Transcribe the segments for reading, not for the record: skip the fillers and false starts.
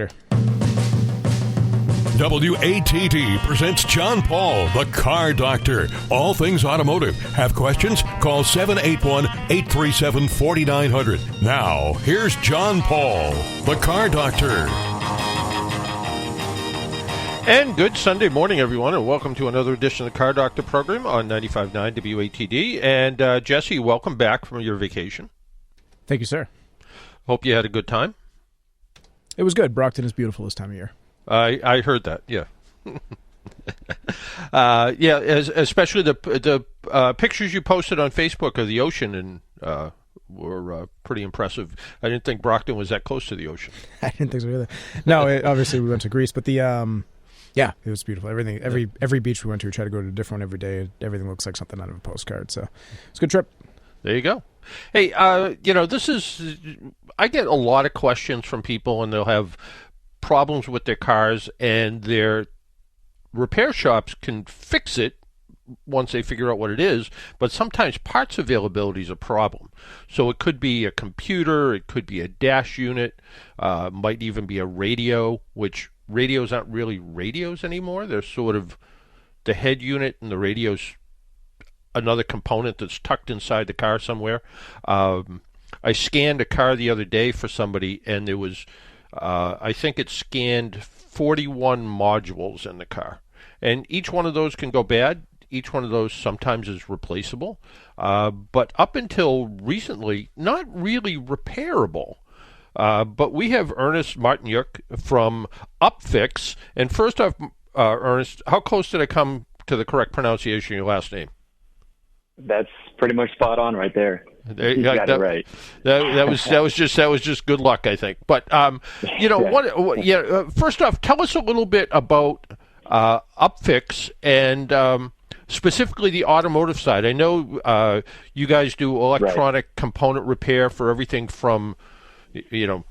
Doctor. WATD presents John Paul, the Car Doctor. All things automotive. Have questions? Call 781-837-4900. Now, here's John Paul, the Car Doctor. And good Sunday morning, everyone, and welcome to another edition of the Car Doctor program on 95.9 WATD. And Jesse, welcome back from your vacation. Thank you, sir. Hope you had a good time. It was good. Brockton is beautiful this time of year. I heard that, yeah. Especially the pictures you posted on Facebook of the ocean and were pretty impressive. I didn't think Brockton was that close to the ocean. I didn't think so either. No, obviously we went to Greece, but it was beautiful. Every beach we went to, we tried to go to a different one every day. Everything looks like something out of a postcard, so it's a good trip. There you go. Hey, I get a lot of questions from people, and they'll have problems with their cars, and their repair shops can fix it once they figure out what it is, but sometimes parts availability is a problem. So it could be a computer, it could be a dash unit, might even be a radio, which radios aren't really radios anymore. They're sort of the head unit, and the radio's another component that's tucked inside the car somewhere. I scanned a car the other day for somebody, and there was I think it scanned 41 modules in the car. And each one of those can go bad. Each one of those sometimes is replaceable. But up until recently, not really repairable. But we have Ernest Martinyuk from Upfix. And first off, Ernest, how close did I come to the correct pronunciation of your last name? That's pretty much spot on right there. You got it right. That was just good luck, I think. But first off, tell us a little bit about Upfix and specifically the automotive side. I know you guys do electronic component repair for everything from the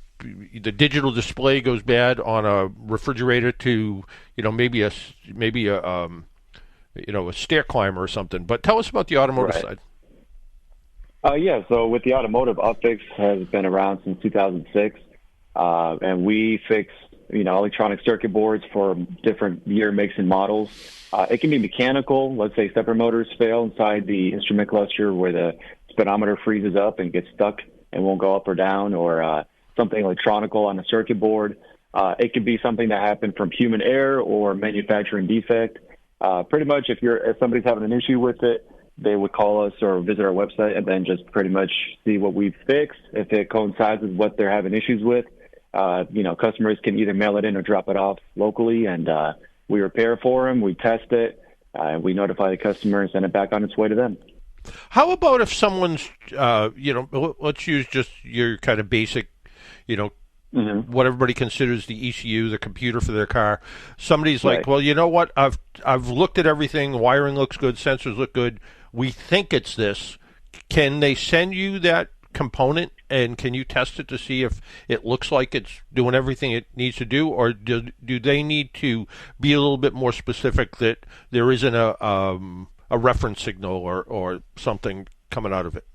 digital display goes bad on a refrigerator to maybe a stair climber or something. But tell us about the automotive side. So with the automotive, Upfix has been around since 2006, and we fix, electronic circuit boards for different year makes and models. It can be mechanical. Let's say stepper motors fail inside the instrument cluster where the speedometer freezes up and gets stuck and won't go up or down, or something electronical on a circuit board. It could be something that happened from human error or manufacturing defect. Pretty much if somebody's having an issue with it, they would call us or visit our website and then just pretty much see what we've fixed. If it coincides with what they're having issues with, customers can either mail it in or drop it off locally, and we repair for them, we test it, we notify the customer and send it back on its way to them. How about if someone's, let's use just your kind of basic, what everybody considers the ECU, the computer for their car. Somebody's like, well, you know what? I've looked at everything. Wiring looks good. Sensors look good. We think it's this. Can they send you that component, and can you test it to see if it looks like it's doing everything it needs to do, or do they need to be a little bit more specific that there isn't a reference signal or something coming out of it?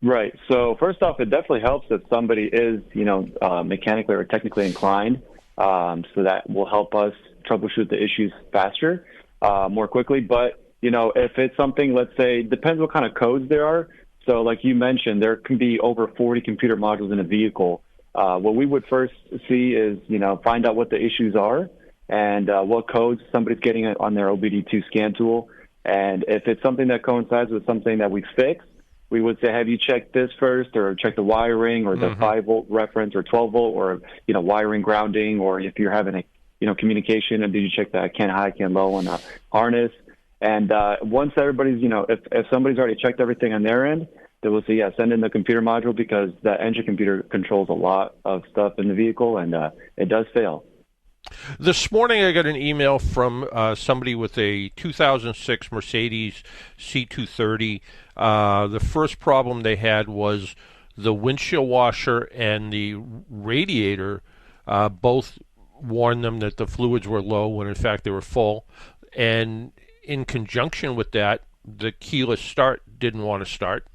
Right. So first off, it definitely helps if somebody is, mechanically or technically inclined. So that will help us troubleshoot the issues faster, more quickly. But, if it's something, let's say, depends what kind of codes there are. So like you mentioned, there can be over 40 computer modules in a vehicle. What we would first see is, find out what the issues are and what codes somebody's getting on their OBD2 scan tool. And if it's something that coincides with something that we fixed, we would say, have you checked this first, or check the wiring, or the 5-volt reference, or 12-volt, or wiring grounding, or if you're having a communication, and did you check that CAN high, CAN low on a harness? And once everybody's if somebody's already checked everything on their end, they will say, send in the computer module, because that engine computer controls a lot of stuff in the vehicle, and it does fail. This morning I got an email from somebody with a 2006 Mercedes C230. The first problem they had was the windshield washer and the radiator both warned them that the fluids were low when in fact they were full. And in conjunction with that, the keyless start didn't want to start.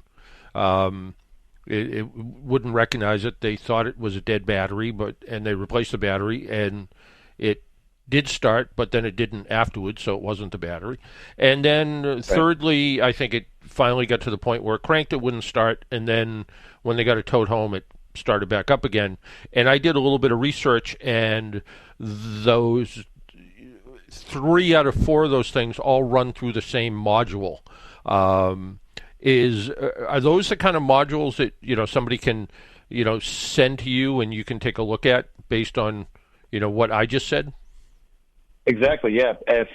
it wouldn't recognize it. They thought it was a dead battery, and they replaced the battery, and it did start, but then it didn't afterwards, so it wasn't the battery. And then thirdly, I think it finally got to the point where it cranked, it wouldn't start, and then when they got it towed home, it started back up again. And I did a little bit of research, and those 3 out of 4 of those things all run through the same module. Are those the kind of modules that somebody can send to you and you can take a look at based on what I just said? Exactly. Yeah. If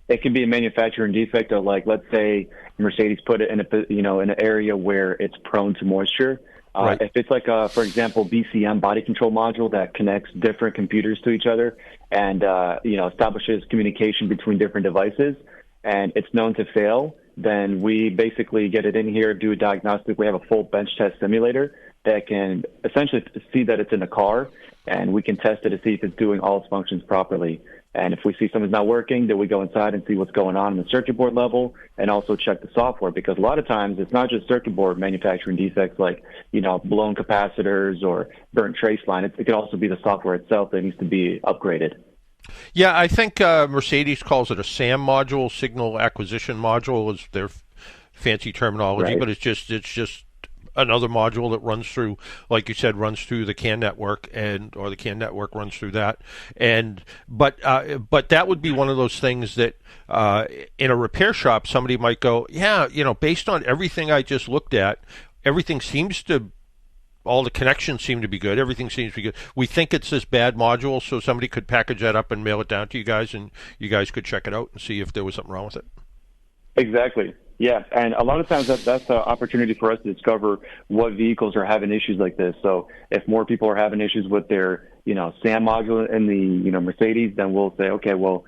it can be a manufacturing defect of, like, let's say Mercedes put it in in an area where it's prone to moisture. Right. If it's like for example, BCM body control module that connects different computers to each other and establishes communication between different devices, and it's known to fail, then we basically get it in here, do a diagnostic. We have a full bench test simulator that can essentially see that it's in the car, and we can test it to see if it's doing all its functions properly. And if we see something's not working, then we go inside and see what's going on the circuit board level, and also check the software, because a lot of times it's not just circuit board manufacturing defects like, blown capacitors or burnt trace line. It could also be the software itself that needs to be upgraded. Yeah, I think Mercedes calls it a SAM module, signal acquisition module is their fancy terminology, right. But it's just another module that runs through, like you said, runs through the CAN network, or the CAN network runs through that. But that would be one of those things that in a repair shop somebody might go, yeah, based on everything I just looked at, all the connections seem to be good. Everything seems to be good. We think it's this bad module, so somebody could package that up and mail it down to you guys, and you guys could check it out and see if there was something wrong with it. Exactly. Yeah, and a lot of times that's an opportunity for us to discover what vehicles are having issues like this. So if more people are having issues with their, SAM module in the, Mercedes, then we'll say, okay, well,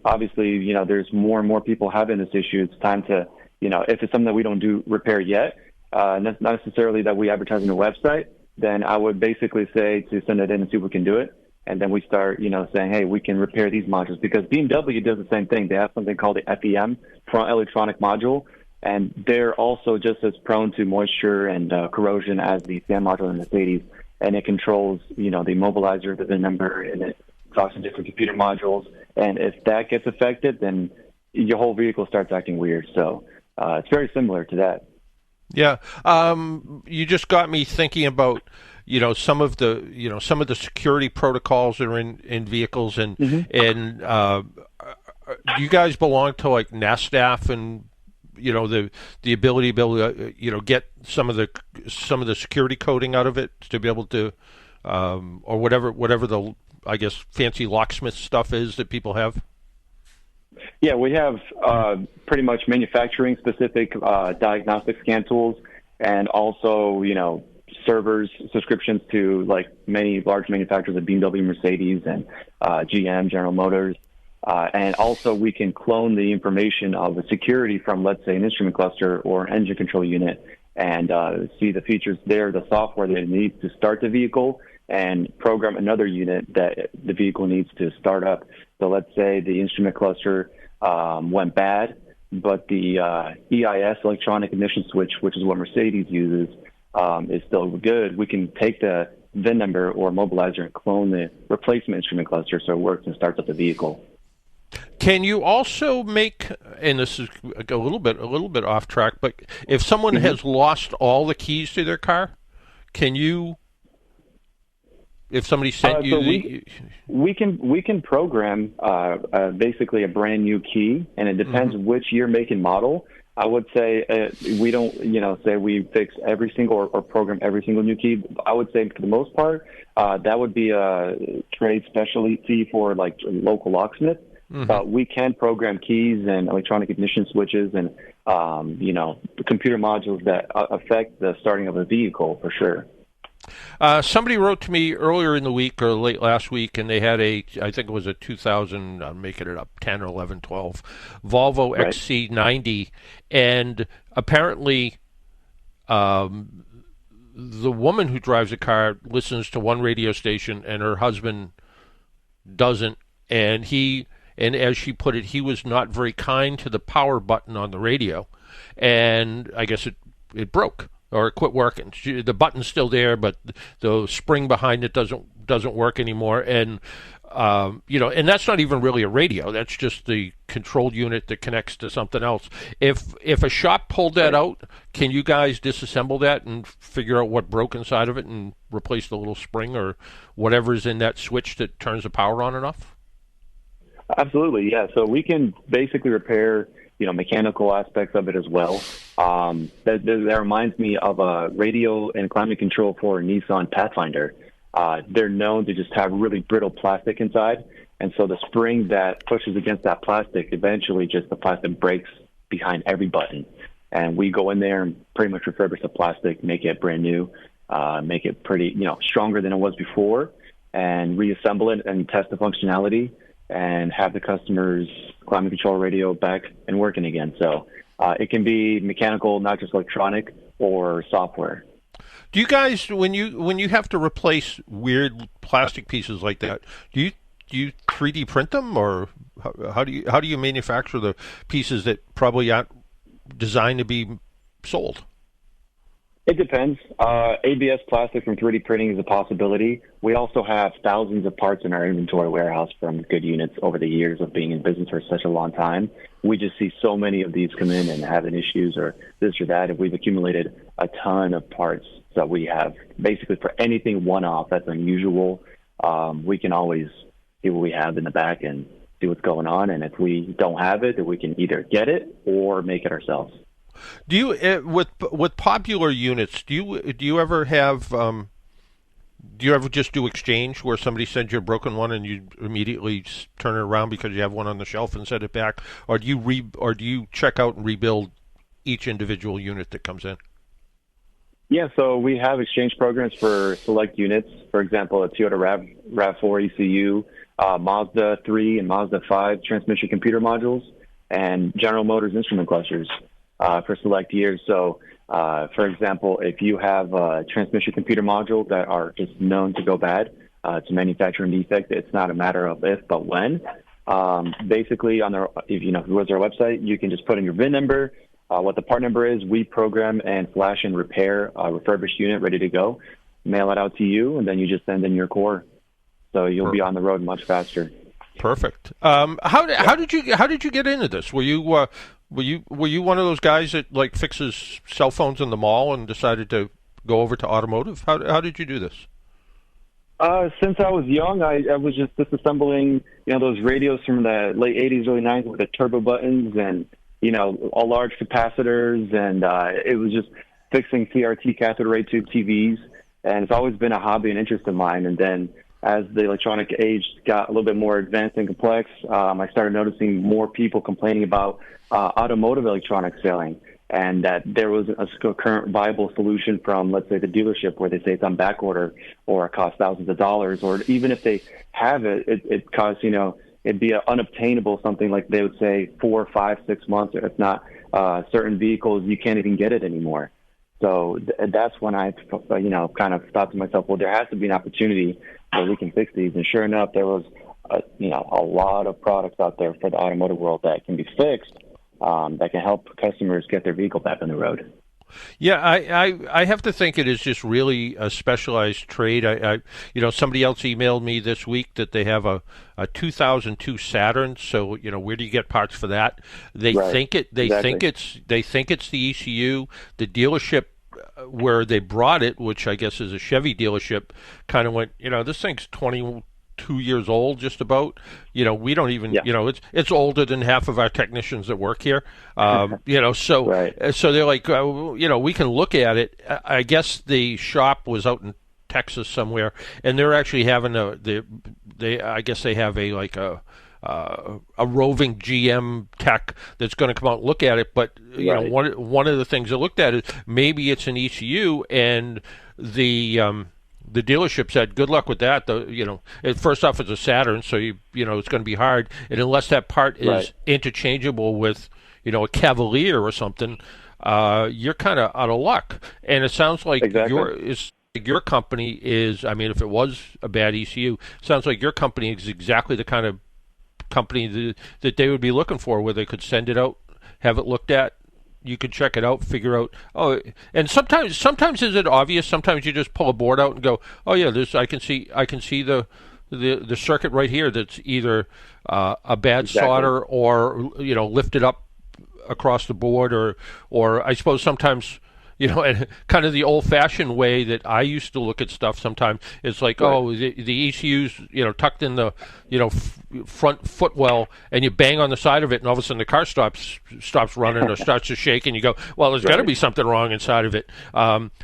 obviously, there's more and more people having this issue. It's time to, if it's something that we don't do repair yet, not necessarily that we advertise on the website, then I would basically say to send it in and see if we can do it. And then we start, saying, hey, we can repair these modules, because BMW does the same thing. They have something called the FEM, front electronic module, and they're also just as prone to moisture and corrosion as the SAM module in the Mercedes. And it controls, the immobilizer, the VIN number, and it talks to different computer modules. And if that gets affected, then your whole vehicle starts acting weird. So it's very similar to that. Yeah, you just got me thinking about some of the security protocols that are in vehicles, and you guys belong to like NASDAQ, and the ability to get some of the security coding out of it to be able to or whatever the, I guess, fancy locksmith stuff is that people have. Yeah, we have pretty much manufacturing-specific diagnostic scan tools, and also, servers, subscriptions to like many large manufacturers of BMW, Mercedes, and GM, General Motors. And also, we can clone the information of the security from, let's say, an instrument cluster or an engine control unit, and see the features there, the software that it needs to start the vehicle, and program another unit that the vehicle needs to start up. So let's say the instrument cluster went bad, but the EIS, electronic ignition switch, which is what Mercedes uses, is still good. We can take the VIN number or mobilizer and clone the replacement instrument cluster so it works and starts up the vehicle. Can you also make, and this is a little bit off track, but if someone has lost all the keys to their car, can you? If somebody sent you, we can program basically a brand new key, and it depends which year, make, and model. I would say we don't, say we fix every single or program every single new key. I would say for the most part, that would be a trade specialty for like local locksmith. But we can program keys and electronic ignition switches and, computer modules that affect the starting of a vehicle for sure. Somebody wrote to me earlier in the week or late last week, and they had I think it was a 2000, I'm making it up, 10 or 11, 12, Volvo XC90, and apparently the woman who drives the car listens to one radio station, and her husband doesn't, and as she put it, he was not very kind to the power button on the radio, and I guess it broke. or it quit working. The button's still there, but the spring behind it doesn't work anymore. And and that's not even really a radio. That's just the control unit that connects to something else. If a shop pulled that out, can you guys disassemble that and figure out what broke inside of it and replace the little spring or whatever's in that switch that turns the power on and off? Absolutely, yeah. So we can basically repair, mechanical aspects of it as well. That reminds me of a radio and climate control for a Nissan Pathfinder. They're known to just have really brittle plastic inside, and so the spring that pushes against that plastic, eventually just the plastic breaks behind every button. And we go in there and pretty much refurbish the plastic, make it brand new, make it pretty, stronger than it was before, and reassemble it and test the functionality and have the customer's climate control radio back and working again. So it can be mechanical, not just electronic or software. Do you guys, when you have to replace weird plastic pieces like that, do you 3D print them, or how do you manufacture the pieces that probably aren't designed to be sold? It depends. ABS plastic from 3D printing is a possibility. We also have thousands of parts in our inventory warehouse from good units over the years of being in business for such a long time. We just see so many of these come in and having issues or this or that, and we've accumulated a ton of parts. So we have basically for anything one-off that's unusual, we can always see what we have in the back and see what's going on. And if we don't have it, then we can either get it or make it ourselves. Do you with popular units? Do you ever have? Do you ever just do exchange where somebody sends you a broken one and you immediately turn it around because you have one on the shelf and send it back, or do you check out and rebuild each individual unit that comes in? Yeah, so we have exchange programs for select units. For example, a Toyota RAV4 ECU, Mazda 3 and Mazda 5 transmission computer modules, and General Motors instrument clusters for select years. So, for example, if you have a transmission computer module that are just known to go bad, it's a manufacturing defect. It's not a matter of if, but when. Basically, if you go to our website, you can just put in your VIN number, what the part number is. We program and flash and repair a refurbished unit ready to go, mail it out to you, and then you just send in your core. So you'll be on the road much faster. Perfect. How did you get into this? Were you one of those guys that like fixes cell phones in the mall and decided to go over to automotive? How did you do this? Since I was young, I was just disassembling, those radios from the late 80s, early 90s with the turbo buttons and, all large capacitors. And it was just fixing CRT cathode ray tube TVs. And it's always been a hobby and interest of mine. And then as the electronic age got a little bit more advanced and complex, I started noticing more people complaining about automotive electronics selling, and that there was a current viable solution from, let's say, the dealership where they say it's on back order or it costs thousands of dollars, or even if they have it, it costs, it'd be unobtainable, something like they would say 4, 5, 6 months, or if not certain vehicles, you can't even get it anymore. So that's when I, kind of thought to myself, well, there has to be an opportunity where we can fix these. And sure enough, there was, a lot of products out there for the automotive world that can be fixed, that can help customers get their vehicle back on the road. Yeah, I have to think it is just really a specialized trade. Somebody else emailed me this week that they have a 2002 Saturn. So where do you get parts for that? They think it's the ECU. The dealership where they brought it, which I guess is a Chevy dealership, kind of went, this thing's 22 years old, just about. We don't even, it's older than half of our technicians that work here. So they're like, we can look at it. I guess the shop was out in Texas somewhere, and they're actually having I guess they have a roving GM tech that's going to come out and look at it. But one of the things they looked at is maybe it's an ECU, and the dealership said, "Good luck with that." First off, it's a Saturn, so it's going to be hard, and unless that part is interchangeable with a Cavalier or something, you're kind of out of luck. And it sounds like your company is. I mean, if it was a bad ECU, it sounds like your company is exactly the kind of company that they would be looking for, where they could send it out, have it looked at, you could check it out, figure out. Oh, and sometimes is it obvious? Sometimes you just pull a board out and go, oh yeah, this I can see the circuit right here. That's either a bad solder or lifted up across the board, or I suppose sometimes. And kind of the old-fashioned way that I used to look at stuff sometimes is like, right. Oh, the ECU's, tucked in the, front footwell, and you bang on the side of it, and all of a sudden the car stops running or starts to shake, and you go, well, there's got to be something wrong inside of it.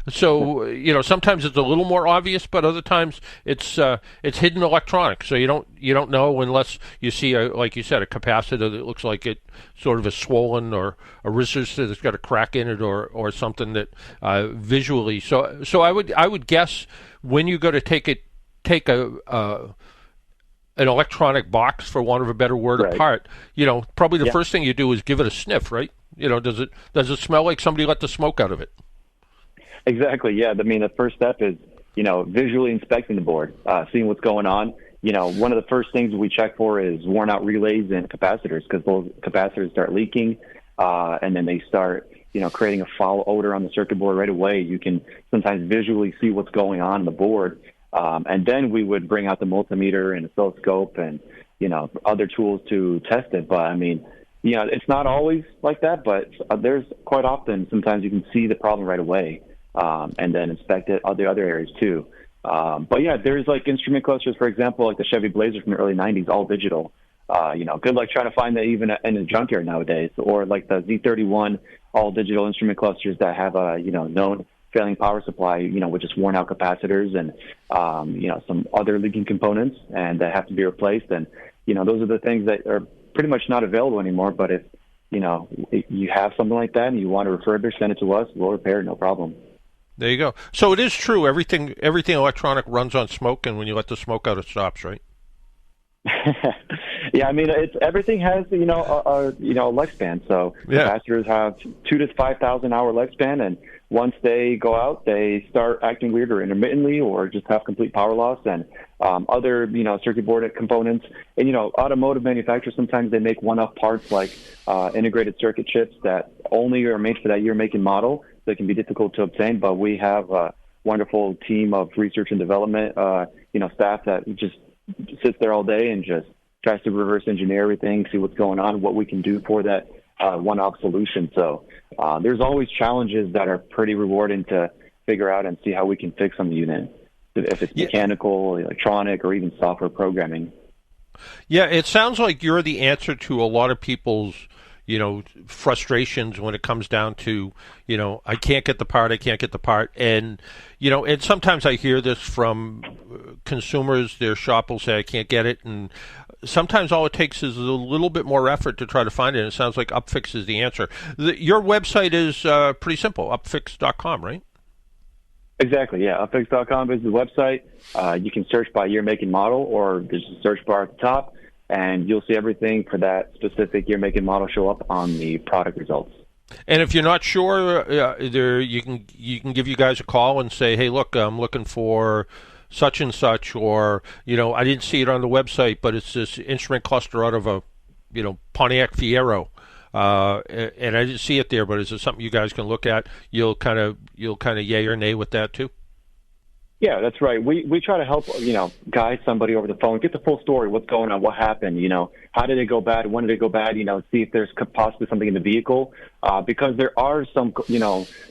So, sometimes it's a little more obvious, but other times it's hidden electronics, so you don't know unless you see, like you said, a capacitor that looks like it sort of is swollen, or a resistor that's got a crack in it, or something that visually. So I would guess when you go to take an electronic box, for want of a better word, right. apart, probably the first thing you do is give it a sniff, right? Does it smell like somebody let the smoke out of it? Exactly. Yeah. I mean, the first step is visually inspecting the board, seeing what's going on. One of the first things we check for is worn out relays and capacitors, because those capacitors start leaking, and then they start, creating a foul odor on the circuit board right away. You can sometimes visually see what's going on the board. And then we would bring out the multimeter and oscilloscope and, other tools to test it. But I mean, it's not always like that, but there's quite often, sometimes you can see the problem right away, and then inspect it the other areas too. But yeah, there's like instrument clusters, for example, like the Chevy Blazer from the early 90s, all digital. Good luck trying to find that even in a junkyard nowadays, or like the Z31 all digital instrument clusters that have a, known failing power supply, with just worn out capacitors and, some other leaking components and that have to be replaced. And, those are the things that are pretty much not available anymore. But if you have something like that and you want to refurbish, send it to us, we'll repair it, no problem. There you go. So it is true. Everything electronic runs on smoke, and when you let the smoke out, it stops, right? Yeah, I mean, everything has a lifespan. So capacitors have 2,000 to 5,000 hour lifespan, and once they go out, they start acting weird or intermittently, or just have complete power loss. And other circuit board components, and automotive manufacturers, sometimes they make one-off parts like integrated circuit chips that only are made for that year, make, and model. That can be difficult to obtain, but we have a wonderful team of research and development, staff that just sits there all day and just tries to reverse engineer everything, see what's going on, what we can do for that one-off solution. So there's always challenges that are pretty rewarding to figure out and see how we can fix on the unit, if it's mechanical, electronic, or even software programming. Yeah, it sounds like you're the answer to a lot of people's frustrations when it comes down to, I can't get the part. And, and sometimes I hear this from consumers. Their shop will say, I can't get it. And sometimes all it takes is a little bit more effort to try to find it. And it sounds like Upfix is the answer. Your website is pretty simple, upfix.com, right? Exactly, yeah. Upfix.com is the website. You can search by year, make, and model, or there's a search bar at the top, and you'll see everything for that specific year, make, and model show up on the product results. And if you're not sure, you can give you guys a call and say, hey, look, I'm looking for such and such, or I didn't see it on the website, but it's this instrument cluster out of a Pontiac Fiero, and I didn't see it there. But is it something you guys can look at? You'll kind of yay or nay with that too. Yeah, that's right. We try to help, guide somebody over the phone, get the full story, what's going on, what happened, how did it go bad, when did it go bad, see if there's possibly something in the vehicle, because there are some,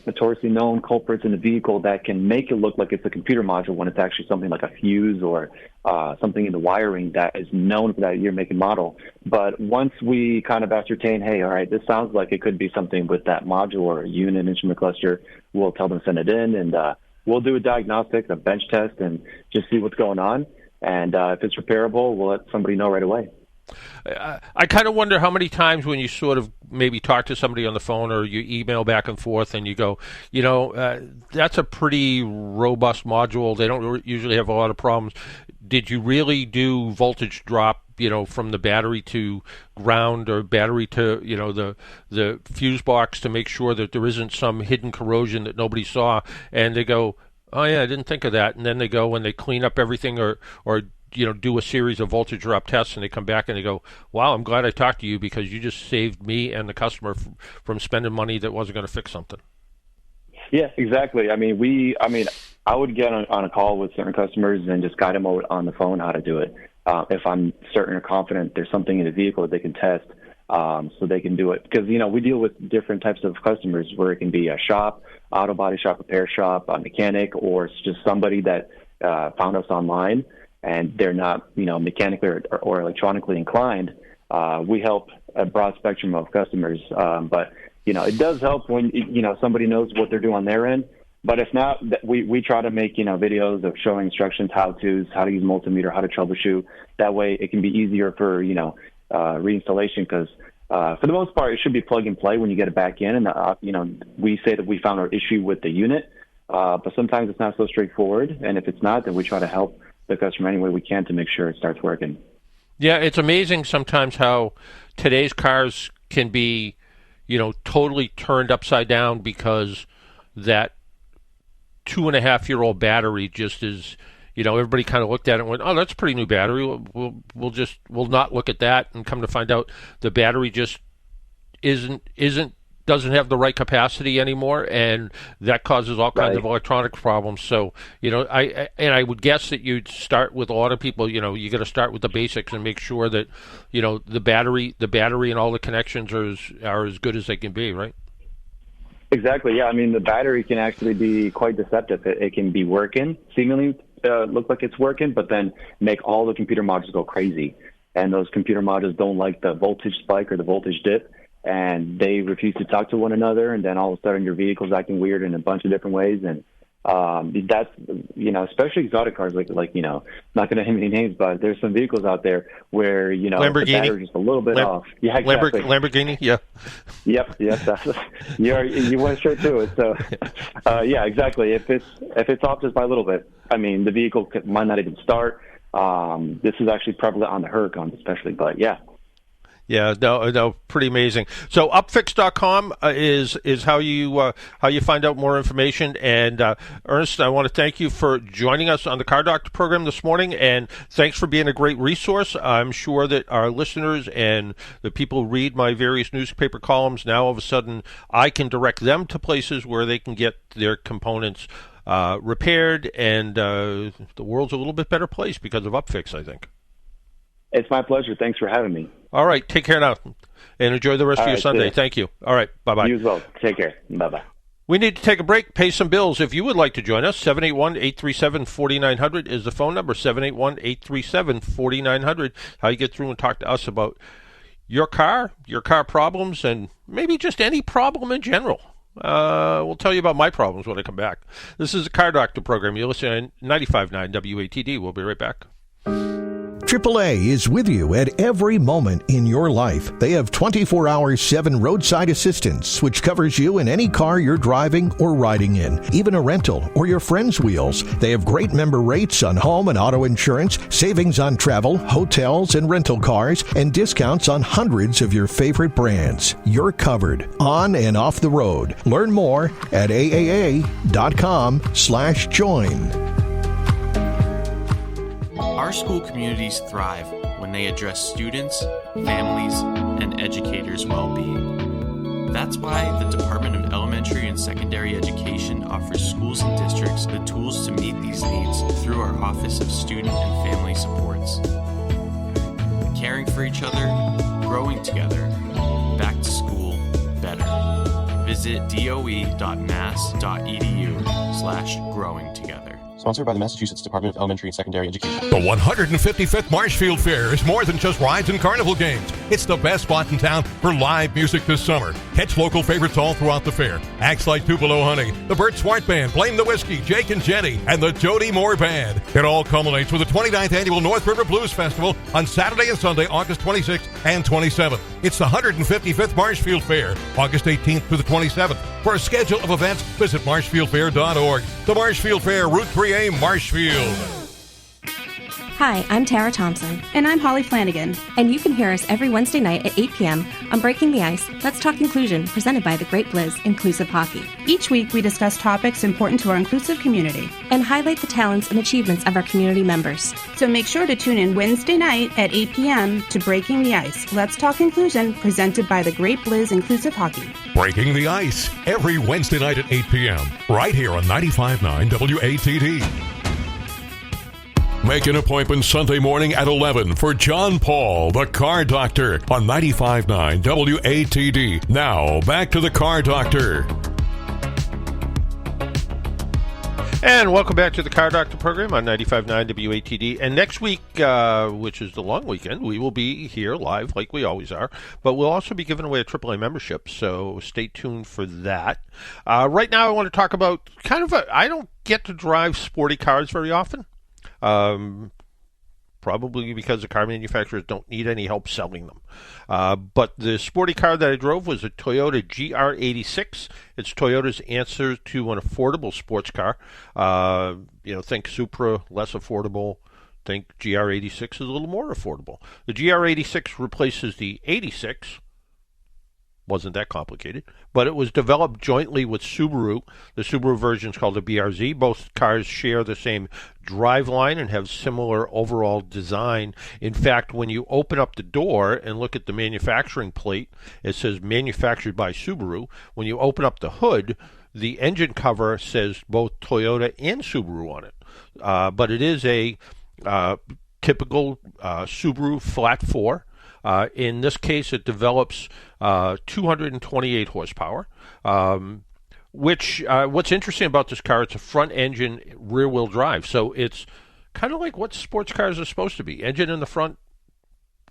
notoriously known culprits in the vehicle that can make it look like it's a computer module when it's actually something like a fuse or something in the wiring that is known for that year, make, and model. But once we kind of ascertain, hey, all right, this sounds like it could be something with that module or unit instrument cluster, we'll tell them to send it in, and we'll do a diagnostic, a bench test, and just see what's going on. And if it's repairable, we'll let somebody know right away. I kind of wonder how many times when you sort of maybe talk to somebody on the phone or you email back and forth and you go, that's a pretty robust module. They don't usually have a lot of problems. Did you really do voltage drop, from the battery to ground or battery to, the fuse box to make sure that there isn't some hidden corrosion that nobody saw? And they go, oh yeah, I didn't think of that. And then they go and they clean up everything or do a series of voltage drop tests, and they come back and they go, wow, I'm glad I talked to you because you just saved me and the customer from spending money that wasn't going to fix something. Yeah, exactly. I would get on a call with certain customers and just guide them on the phone how to do it. If I'm certain or confident there's something in the vehicle that they can test, so they can do it. Because, we deal with different types of customers where it can be a shop, auto body shop, repair shop, a mechanic, or it's just somebody that found us online and they're not, mechanically or electronically inclined. We help a broad spectrum of customers. But, it does help when, somebody knows what they're doing on their end. But if not, we try to make, videos of showing instructions, how-tos, how to use multimeter, how to troubleshoot. That way it can be easier for, reinstallation, because for the most part, it should be plug and play when you get it back in. And, we say that we found our issue with the unit, but sometimes it's not so straightforward. And if it's not, then we try to help the customer any way we can to make sure it starts working. Yeah, it's amazing sometimes how today's cars can be, totally turned upside down because that 2.5-year-old battery just is, everybody kind of looked at it and went, oh, that's a pretty new battery. We'll not look at that, and come to find out the battery just doesn't have the right capacity anymore, and that causes all kinds of electronic problems. So, I would guess that you'd start with a lot of people, you got to start with the basics and make sure that, the battery and all the connections are as good as they can be, right? Exactly. Yeah. The battery can actually be quite deceptive. It can be working, seemingly look like it's working, but then make all the computer modules go crazy. And those computer modules don't like the voltage spike or the voltage dip, and they refuse to talk to one another. And then all of a sudden your vehicle's acting weird in a bunch of different ways. And that's, especially exotic cars, like not going to name any names, but there's some vehicles out there where, the battery's just a little bit off. Yeah, exactly. Lamborghini, yeah. Yep, you went straight to it. So, yeah, exactly. If it's off just by a little bit, the vehicle might not even start. This is actually prevalent on the Huracans especially, but yeah. Yeah, no, pretty amazing. So Upfix.com is how you find out more information. And Ernest, I want to thank you for joining us on the Car Doctor program this morning, and thanks for being a great resource. I'm sure that our listeners and the people who read my various newspaper columns, now all of a sudden I can direct them to places where they can get their components repaired, and the world's a little bit better place because of Upfix, I think. It's my pleasure. Thanks for having me. All right. Take care now, and enjoy the rest of your Sunday. Thank you. All right. Bye-bye. You as well. Take care. Bye-bye. We need to take a break, pay some bills. If you would like to join us, 781-837-4900 is the phone number, 781-837-4900. How you get through and talk to us about your car problems, and maybe just any problem in general. We'll tell you about my problems when I come back. This is the Car Doctor program. You're listening to 95.9 WATD. We'll be right back. AAA is with you at every moment in your life. They have 24/7 roadside assistance, which covers you in any car you're driving or riding in, even a rental or your friend's wheels. They have great member rates on home and auto insurance, savings on travel, hotels, and rental cars, and discounts on hundreds of your favorite brands. You're covered on and off the road. Learn more at aaa.com/join. Our school communities thrive when they address students, families, and educators' well-being. That's why the Department of Elementary and Secondary Education offers schools and districts the tools to meet these needs through our Office of Student and Family Supports. Caring for each other, growing together, back to school better. Visit doe.mass.edu/growing together. Sponsored by the Massachusetts Department of Elementary and Secondary Education. The 155th Marshfield Fair is more than just rides and carnival games. It's the best spot in town for live music this summer. Catch local favorites all throughout the fair. Acts like Tupelo Honey, the Burt Swart Band, Blame the Whiskey, Jake and Jenny, and the Jody Moore Band. It all culminates with the 29th Annual North River Blues Festival on Saturday and Sunday, August 26th and 27th. It's the 155th Marshfield Fair, August 18th through the 27th. For a schedule of events, visit marshfieldfair.org. The Marshfield Fair, Route 3A, Marshfield. Hi, I'm Tara Thompson. And I'm Holly Flanagan. And you can hear us every Wednesday night at 8 p.m. on Breaking the Ice, Let's Talk Inclusion, presented by the Great Blizz Inclusive Hockey. Each week, we discuss topics important to our inclusive community and highlight the talents and achievements of our community members. So make sure to tune in Wednesday night at 8 p.m. to Breaking the Ice, Let's Talk Inclusion, presented by the Great Blizz Inclusive Hockey. Breaking the Ice, every Wednesday night at 8 p.m., right here on 95.9 WATD. Make an appointment Sunday morning at 11 for John Paul, the Car Doctor, on 95.9 WATD. Now, back to the Car Doctor. And welcome back to the Car Doctor program on 95.9 WATD. And next week, which is the long weekend, we will be here live like we always are. But we'll also be giving away a AAA membership, so stay tuned for that. Right now, I want to talk about I don't get to drive sporty cars very often. Probably because the car manufacturers don't need any help selling them. But the sporty car that I drove was a Toyota GR86. It's Toyota's answer to an affordable sports car. Think Supra, less affordable. Think GR86 is a little more affordable. The GR86 replaces the 86. Wasn't that complicated, but it was developed jointly with Subaru. The Subaru version is called the BRZ. Both cars share the same driveline and have similar overall design. In fact, when you open up the door and look at the manufacturing plate, it says manufactured by Subaru. When you open up the hood, the engine cover says both Toyota and Subaru on it. But it is a typical Subaru flat four. In this case, it develops 228 horsepower, which what's interesting about this car, it's a front-engine rear-wheel drive. So it's kind of like what sports cars are supposed to be. Engine in the front,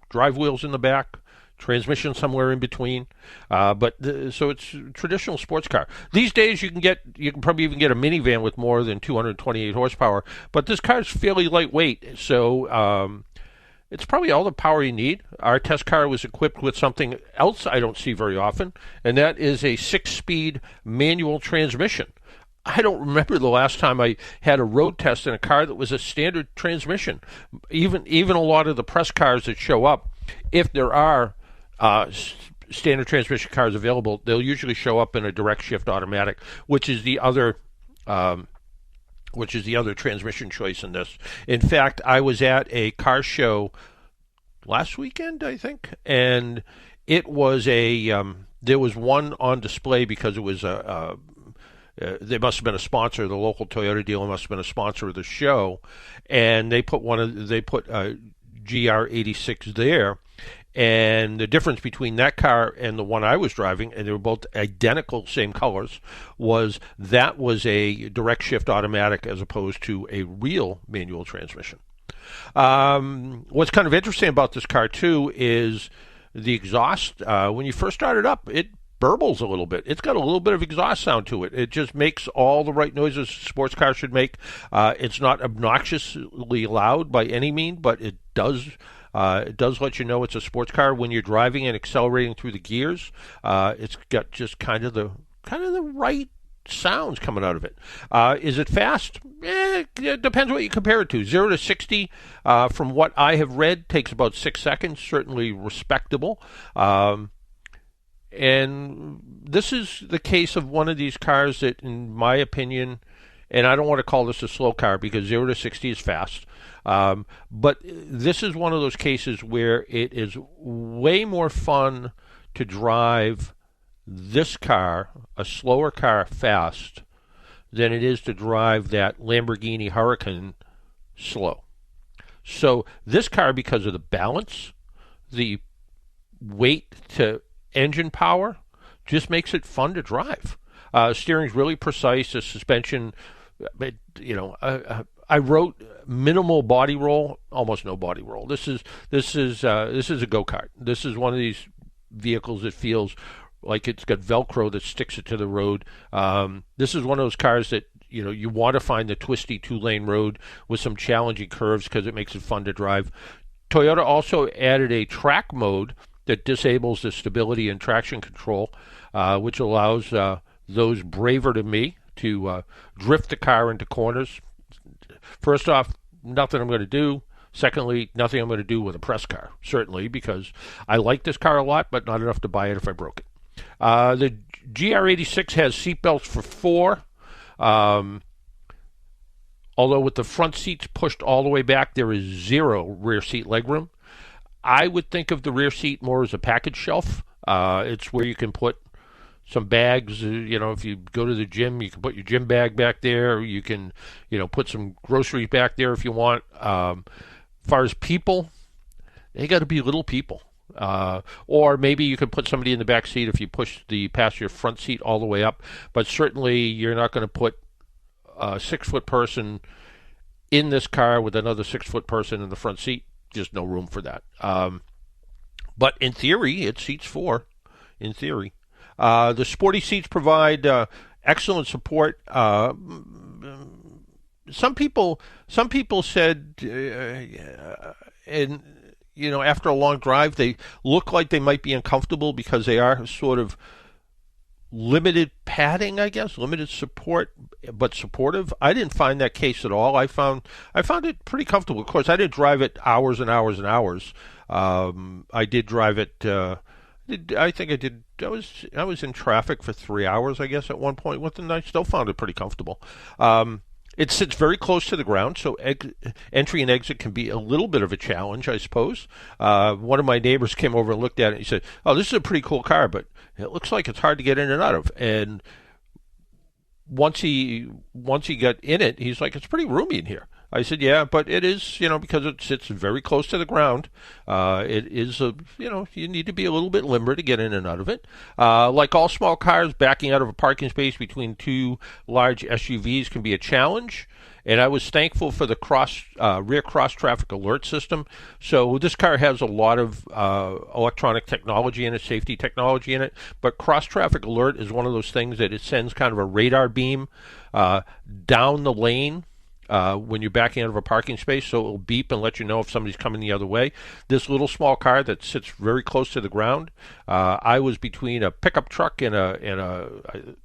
drive wheels in the back, transmission somewhere in between. So it's a traditional sports car. These days, you can probably even get a minivan with more than 228 horsepower. But this car is fairly lightweight, so it's probably all the power you need. Our test car was equipped with something else I don't see very often, and that is a 6-speed manual transmission. I don't remember the last time I had a road test in a car that was a standard transmission. Even a lot of the press cars that show up, if there are standard transmission cars available, they'll usually show up in a direct shift automatic, which is the other transmission choice in this. In fact, I was at a car show last weekend, I think, and it was there was one on display because it was they must have been a sponsor. The local Toyota dealer must have been a sponsor of the show, and they put a GR86 there. And the difference between that car and the one I was driving, and they were both identical, same colors, was a direct shift automatic as opposed to a real manual transmission. What's kind of interesting about this car, too, is the exhaust. When you first start it up, it burbles a little bit. It's got a little bit of exhaust sound to it. It just makes all the right noises a sports car should make. It's not obnoxiously loud by any means, but it does let you know it's a sports car when you're driving and accelerating through the gears. It's got just kind of the right sounds coming out of it. Is it fast? It depends what you compare it to. 0 to 60, from what I have read, takes about 6 seconds. Certainly respectable. And this is the case of one of these cars that, in my opinion, and I don't want to call this a slow car because 0 to 60 is fast. But this is one of those cases where it is way more fun to drive this car, a slower car, fast, than it is to drive that Lamborghini Huracan slow. So this car, because of the balance, the weight to engine power, just makes it fun to drive. Steering's really precise. The suspension, I wrote minimal body roll, almost no body roll. This is a go-kart. This is one of these vehicles that feels like it's got Velcro that sticks it to the road. This is one of those cars that you want to find the twisty 2-lane road with some challenging curves because it makes it fun to drive. Toyota also added a track mode that disables the stability and traction control, which allows those braver than me to drift the car into corners. First off, nothing I'm going to do. Secondly, nothing I'm going to do with a press car, certainly, because I like this car a lot, but not enough to buy it if I broke it. The GR86 has seatbelts for 4. Although with the front seats pushed all the way back, there is 0 rear seat legroom. I would think of the rear seat more as a package shelf. It's where you can put some bags. If you go to the gym, you can put your gym bag back there. You can, put some groceries back there if you want. As far as people, they got to be little people. Or maybe you could put somebody in the back seat if you push the passenger front seat all the way up. But certainly you're not going to put a 6-foot person in this car with another 6-foot person in the front seat. Just no room for that. But in theory, it seats 4. In theory, the sporty seats provide excellent support. Some people said, after a long drive, they look like they might be uncomfortable because they are sort of limited padding, I guess, limited support, but supportive. I didn't find that case at all. I found it pretty comfortable. Of course, I didn't drive it hours and hours and hours. I did drive it. I think I did. I was in traffic for 3 hours, I guess, at one point with it, and I still found it pretty comfortable. It sits very close to the ground, so entry and exit can be a little bit of a challenge, I suppose. One of my neighbors came over and looked at it and he said, "Oh, this is a pretty cool car, but it looks like it's hard to get in and out of." And once he got in it, he's like, "It's pretty roomy in here." I said, "Yeah, but it is, because it sits very close to the ground. It is you need to be a little bit limber to get in and out of it. Like all small cars, backing out of a parking space between 2 large SUVs can be a challenge. And I was thankful for the rear cross traffic alert system. So this car has a lot of electronic technology in it, safety technology in it. But cross traffic alert is one of those things that it sends kind of a radar beam down the lane when you're backing out of a parking space, so it will beep and let you know if somebody's coming the other way. This little small car that sits very close to the ground, I was between a pickup truck and I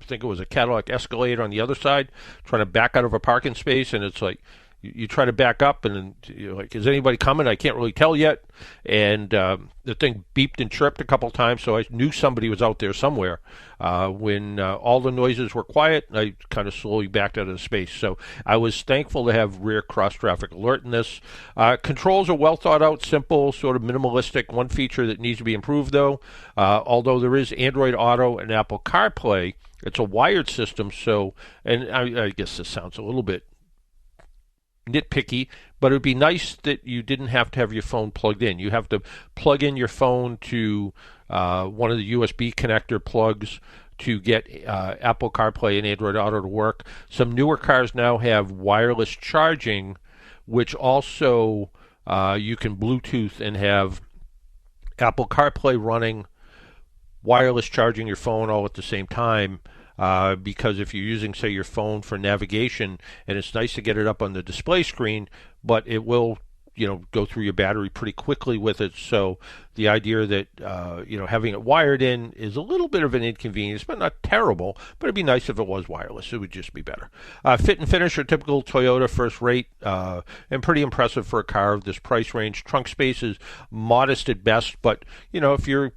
think it was a Cadillac Escalade on the other side, trying to back out of a parking space, and it's like, you try to back up, and you're like, is anybody coming? I can't really tell yet. And the thing beeped and chirped a couple times, so I knew somebody was out there somewhere. When all the noises were quiet, I kind of slowly backed out of the space. So I was thankful to have rear cross-traffic alert in this. Controls are well thought out, simple, sort of minimalistic. One feature that needs to be improved, though, although there is Android Auto and Apple CarPlay, it's a wired system, so, and I guess this sounds a little bit nitpicky, but it would be nice that you didn't have to have your phone plugged in. You have to plug in your phone to one of the USB connector plugs to get Apple CarPlay and Android Auto to work. Some newer cars now have wireless charging, which also you can Bluetooth and have Apple CarPlay running, wireless charging your phone all at the same time. Because if you're using, say, your phone for navigation, and it's nice to get it up on the display screen, but it will, go through your battery pretty quickly with it. So the idea that, having it wired in is a little bit of an inconvenience, but not terrible. But it'd be nice if it was wireless. It would just be better. Fit and finish are typical Toyota first rate, and pretty impressive for a car of this price range. Trunk space is modest at best, but, if you're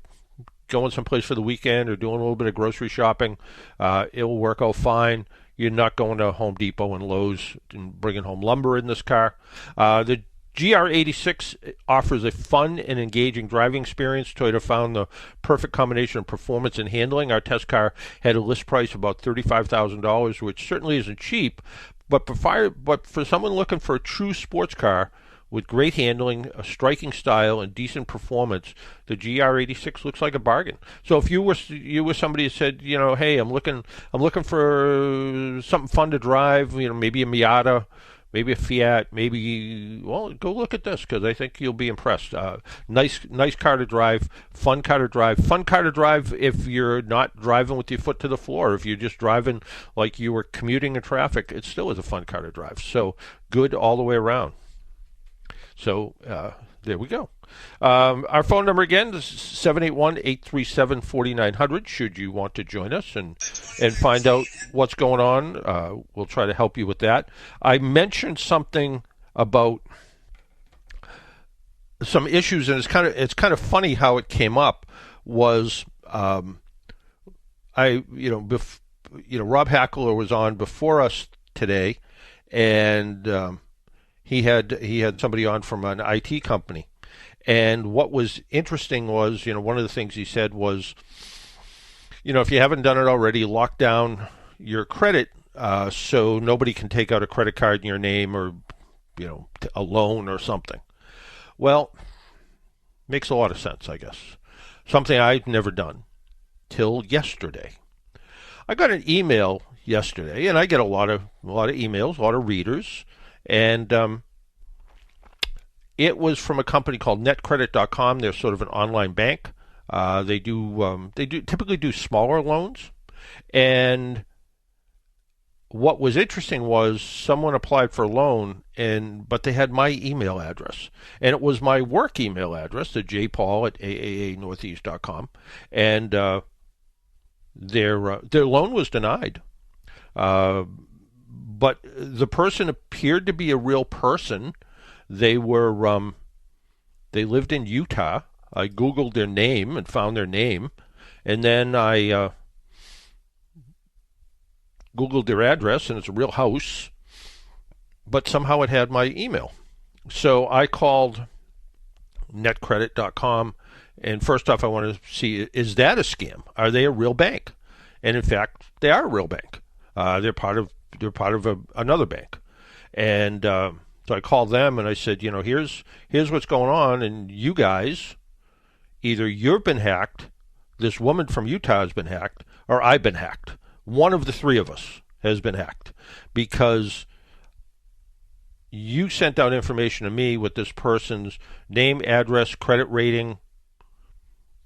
going someplace for the weekend or doing a little bit of grocery shopping, it will work out fine. You're not going to Home Depot and Lowe's and bringing home lumber in this car. The GR86 offers a fun and engaging driving experience. Toyota found the perfect combination of performance and handling. Our test car had a list price of about $35,000, which certainly isn't cheap, but for someone looking for a true sports car with great handling, a striking style, and decent performance, the GR86 looks like a bargain. So if you were somebody who said, hey, I'm looking for something fun to drive, maybe a Miata, maybe a Fiat, go look at this, because I think you'll be impressed. Nice car to drive, fun car to drive if you're not driving with your foot to the floor. If you're just driving like you were commuting in traffic, it still is a fun car to drive. So good all the way around. So there we go. Our phone number again is 781-837-4900. Should you want to join us and find out what's going on, we'll try to help you with that. I mentioned something about some issues, and it's kind of funny how it came up. Was Rob Hackler was on before us today, and he had somebody on from an IT company, and what was interesting was, one of the things he said was, if you haven't done it already, lock down your credit so nobody can take out a credit card in your name or a loan or something. Well, makes a lot of sense, I guess. Something I'd never done till yesterday. I got an email yesterday, and I get a lot of emails, a lot of readers, and it was from a company called netcredit.com. They're sort of an online bank. They typically do smaller loans, and what was interesting was someone applied for a loan, but they had my email address, and it was my work email address, the jpaul@aaanortheast.com, and their loan was denied. But the person appeared to be a real person. They lived in Utah. I Googled their name and found their name, and then I Googled their address, and it's a real house, but somehow it had my email. So I called netcredit.com, and first off, I wanted to see, is that a scam? Are they a real bank? And in fact, they are a real bank. They're part of another bank, and so I called them and I said, here's what's going on, and you guys, either you've been hacked, this woman from Utah has been hacked, or I've been hacked. One of the three of us has been hacked because you sent out information to me with this person's name, address, credit rating,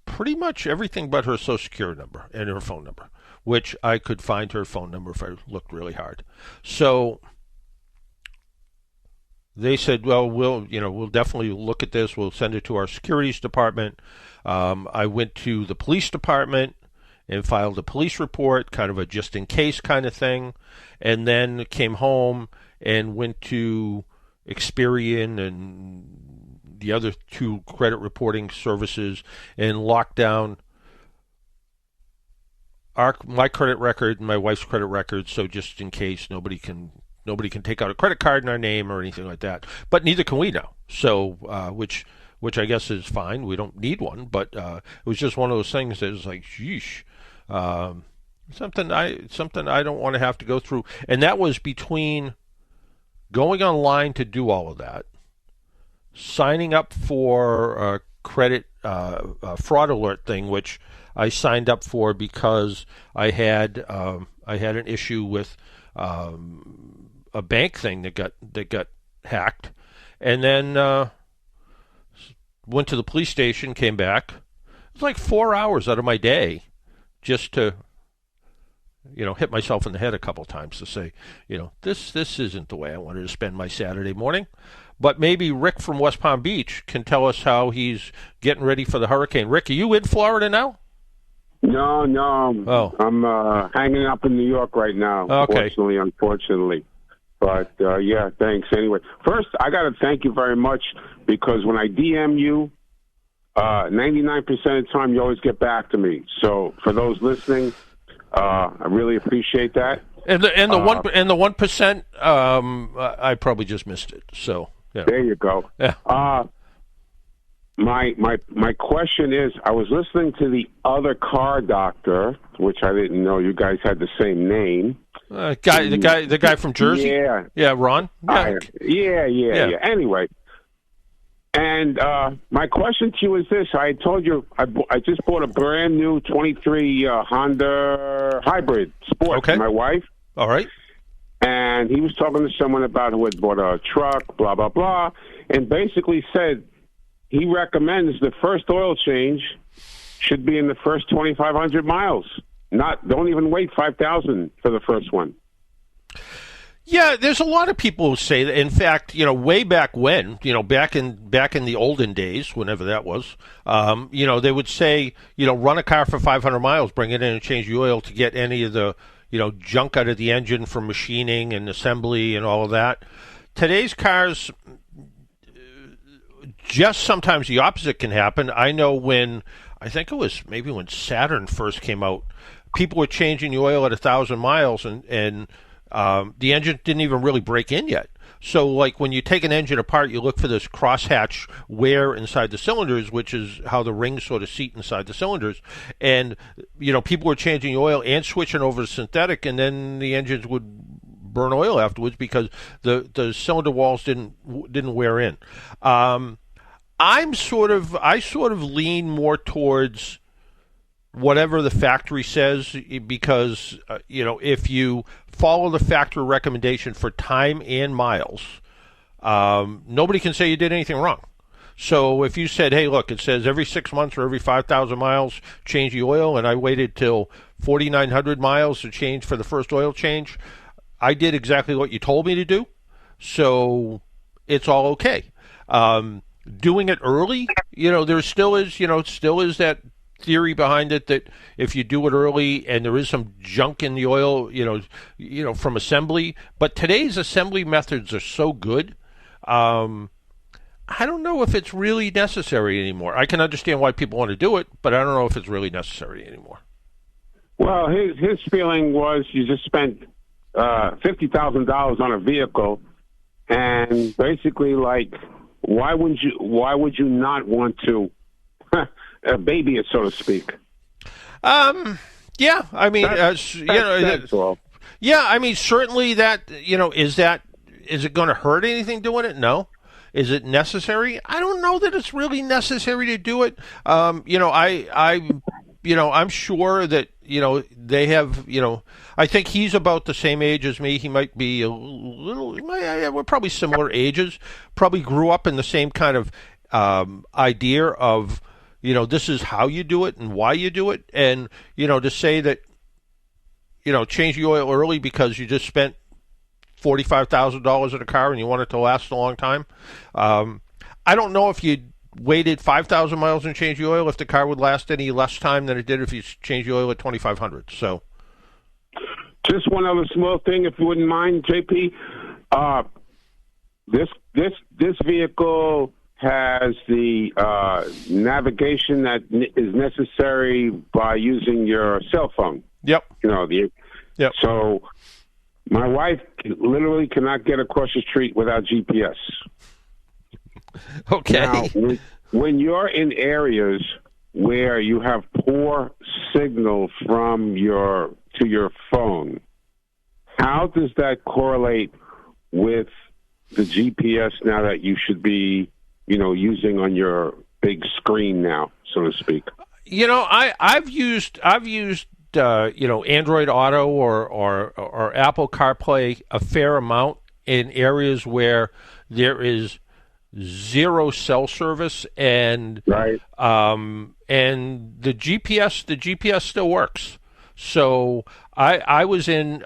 pretty much everything but her social security number and her phone number, which I could find her phone number if I looked really hard. So they said, well, we'll definitely look at this. We'll send it to our securities department. I went to the police department and filed a police report, kind of a just-in-case kind of thing, and then came home and went to Experian and the other two credit reporting services and locked down my credit record and my wife's credit record, so just in case nobody can take out a credit card in our name or anything like that. But neither can we now. So, which I guess is fine. We don't need one, but it was just one of those things that was like, sheesh. Something I don't want to have to go through, and that was between going online to do all of that, signing up for a credit fraud alert thing, which I signed up for because I had an issue with a bank thing that got hacked, and then went to the police station, came back. It was like 4 hours out of my day just to, hit myself in the head a couple times to say, this isn't the way I wanted to spend my Saturday morning. But maybe Rick from West Palm Beach can tell us how he's getting ready for the hurricane. Rick, are you in Florida now? No. Oh. I'm hanging up in New York right now, okay. Unfortunately. But, yeah, thanks anyway. First, I got to thank you very much because when I DM you, 99% of the time you always get back to me. So for those listening, I really appreciate that. And the 1%, I probably just missed it. So yeah. There you go. Yeah. My question is, I was listening to the other car doctor, which I didn't know you guys had the same name. The guy from Jersey. Yeah, Ron. Yeah. Anyway. And my question to you is this. I told you I just bought a brand new 23 Honda Hybrid Sport for my wife. All right. And he was talking to someone about who had bought a truck, blah, blah, blah, and basically said he recommends the first oil change should be in the first 2,500 miles. Don't even wait 5,000 for the first one. Yeah, there's a lot of people who say that. In fact, way back when, back in the olden days, whenever that was, they would say, run a car for 500 miles, bring it in and change the oil to get any of the, junk out of the engine from machining and assembly and all of that. Today's cars just sometimes the opposite can happen. I know I think it was maybe when Saturn first came out, people were changing the oil at 1,000 miles, and the engine didn't even really break in yet. So, like, when you take an engine apart, you look for this crosshatch wear inside the cylinders, which is how the rings sort of seat inside the cylinders. And, people were changing the oil and switching over to synthetic, and then the engines would burn oil afterwards because the cylinder walls didn't wear in. I sort of lean more towards whatever the factory says, because if you follow the factory recommendation for time and miles, nobody can say you did anything wrong. So if you said, hey, look, it says every 6 months or every 5,000 miles change the oil, and I waited till 4,900 miles to change for the first oil change, I did exactly what you told me to do, so it's all okay. Doing it early, there still is that theory behind it that if you do it early and there is some junk in the oil, from assembly, but today's assembly methods are so good, I don't know if it's really necessary anymore. I can understand why people want to do it, but I don't know if it's really necessary anymore. Well, his feeling was you just spent $50,000 on a vehicle, and basically, like, why would you not want to baby it, so to speak? Yeah, I mean, that's all. Yeah, I mean, certainly that, is it going to hurt anything doing it? No. Is it necessary? I don't know that it's really necessary to do it. I'm sure that, they have, I think he's about the same age as me. He might be a little, we're probably similar ages, probably grew up in the same kind of idea of, this is how you do it and why you do it. And, to say that, change the oil early because you just spent $45,000 in a car and you want it to last a long time. I don't know if you waited 5,000 miles and changed the oil, if the car would last any less time than it did if you changed the oil at 2,500. So, just one other small thing, if you wouldn't mind, JP. This vehicle has the navigation that is necessary by using your cell phone. Yep. Yep. So my wife literally cannot get across the street without GPS. Okay. Now, when you're in areas where you have poor signal to your phone, how does that correlate with the GPS now that you should be, using on your big screen now, so to speak? I've used Android Auto or Apple CarPlay a fair amount in areas where there is zero cell service, and right. And the GPS still works. So I was in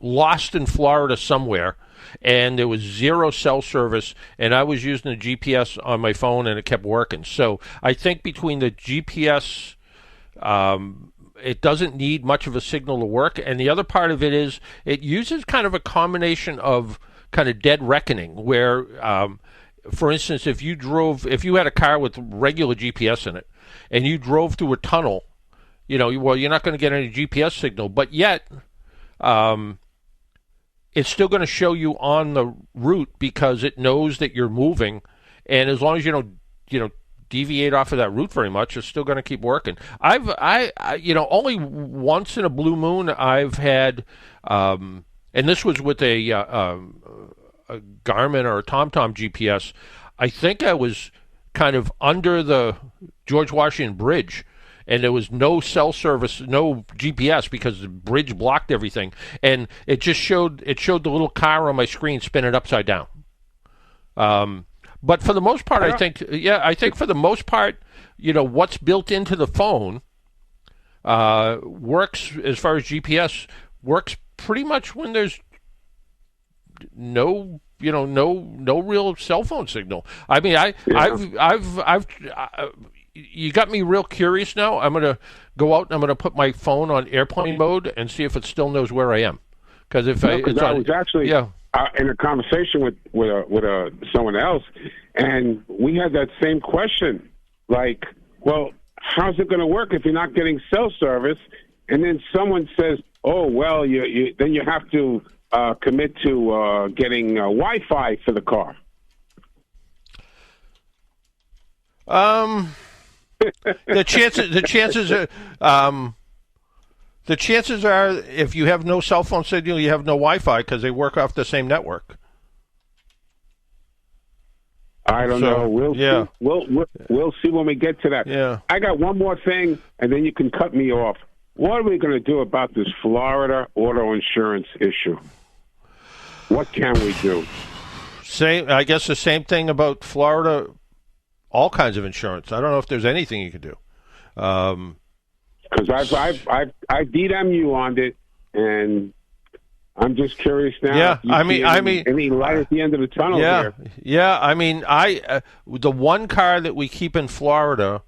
lost in Florida somewhere, and there was zero cell service, and I was using the GPS on my phone, and it kept working. So I think between the GPS, it doesn't need much of a signal to work, and the other part of it is it uses kind of a combination of kind of dead reckoning, where, for instance, if you had a car with regular GPS in it, and you drove through a tunnel, you're not going to get any GPS signal, but yet it's still going to show you on the route because it knows that you're moving, and as long as you don't, deviate off of that route very much, it's still going to keep working. I only once in a blue moon I've had, and this was with a Garmin or a TomTom GPS. I think I was kind of under the George Washington Bridge, and there was no cell service, no GPS, because the bridge blocked everything, and it just showed the little car on my screen spinning upside down. But for the most part, I think for the most part, what's built into the phone works as far as GPS works pretty much when there's no real cell phone signal. I mean, I've you got me real curious now. I'm going to go out and I'm going to put my phone on airplane mode and see if it still knows where I am. Because if I was actually in a conversation with someone else, and we had that same question. Like, well, how's it going to work if you're not getting cell service? And then someone says, oh, well, then you have to commit to getting Wi-Fi for the car. The chances are, if you have no cell phone signal, you have no Wi-Fi because they work off the same network. I don't know. We'll see. We'll see when we get to that. Yeah. I got one more thing, and then you can cut me off. What are we going to do about this Florida auto insurance issue? What can we do? I guess the same thing about Florida. All kinds of insurance. I don't know if there's anything you can do. Because I've DM'd on it, and I'm just curious now. Yeah, I mean, any light at the end of the tunnel here? Yeah. I mean, the one car that we keep in Florida,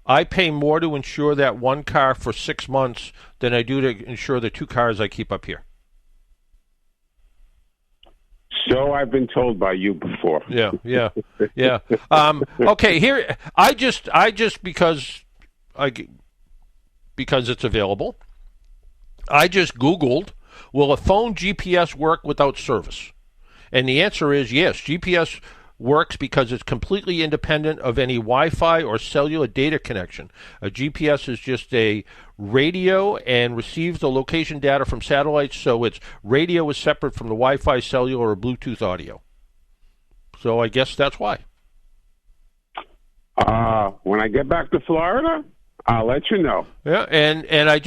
I pay more to insure that one car for 6 months than I do to insure the 2 cars I keep up here. So I've been told by you before. Yeah. Okay, here I just because it's available, I just Googled, will a phone GPS work without service? And the answer is yes. GPS works because it's completely independent of any Wi-Fi or cellular data connection. A GPS is just a radio and receives the location data from satellites, so its radio is separate from the Wi-Fi, cellular, or Bluetooth audio. So I guess that's why. When I get back to Florida, I'll let you know. Yeah, and I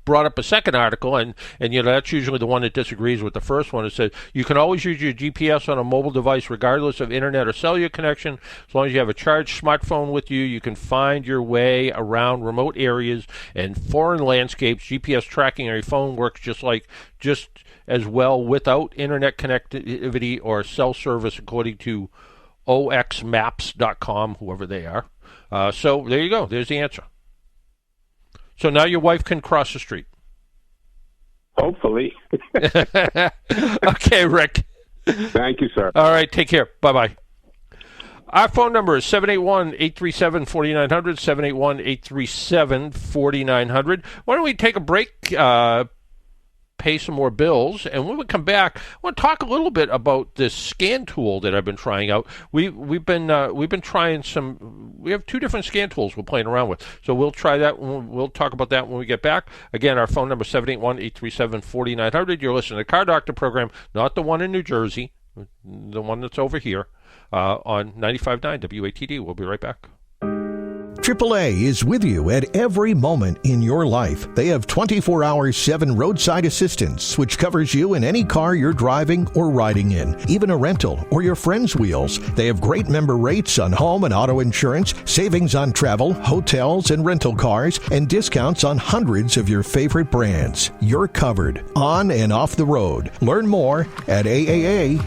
brought up a second article, and that's usually the one that disagrees with the first one. It says you can always use your GPS on a mobile device regardless of internet or cellular connection. As long as you have a charged smartphone with you, you can find your way around remote areas and foreign landscapes. GPS tracking on your phone works just as well without internet connectivity or cell service, according to oxmaps.com, whoever they are. So there you go. There's the answer. So now your wife can cross the street. Hopefully. Okay, Rick. Thank you, sir. All right, take care. Bye-bye. Our phone number is 781-837-4900, 781-837-4900. Why don't we take a break, pay some more bills, and when we come back, I want to talk a little bit about this scan tool that I've been trying out. We've been trying some. We have 2 different scan tools we're playing around with, so we'll try that. We'll talk about that when we get back. Again, our phone number is 781-837-4900. You're listening to the Car Doctor program, not the one in New Jersey, the one that's over here on 95.9 WATD. We'll be right back. AAA is with you at every moment in your life. They have 24/7 roadside assistance, which covers you in any car you're driving or riding in, even a rental or your friend's wheels. They have great member rates on home and auto insurance, savings on travel, hotels, and rental cars, and discounts on hundreds of your favorite brands. You're covered on and off the road. Learn more at aaa.com/join.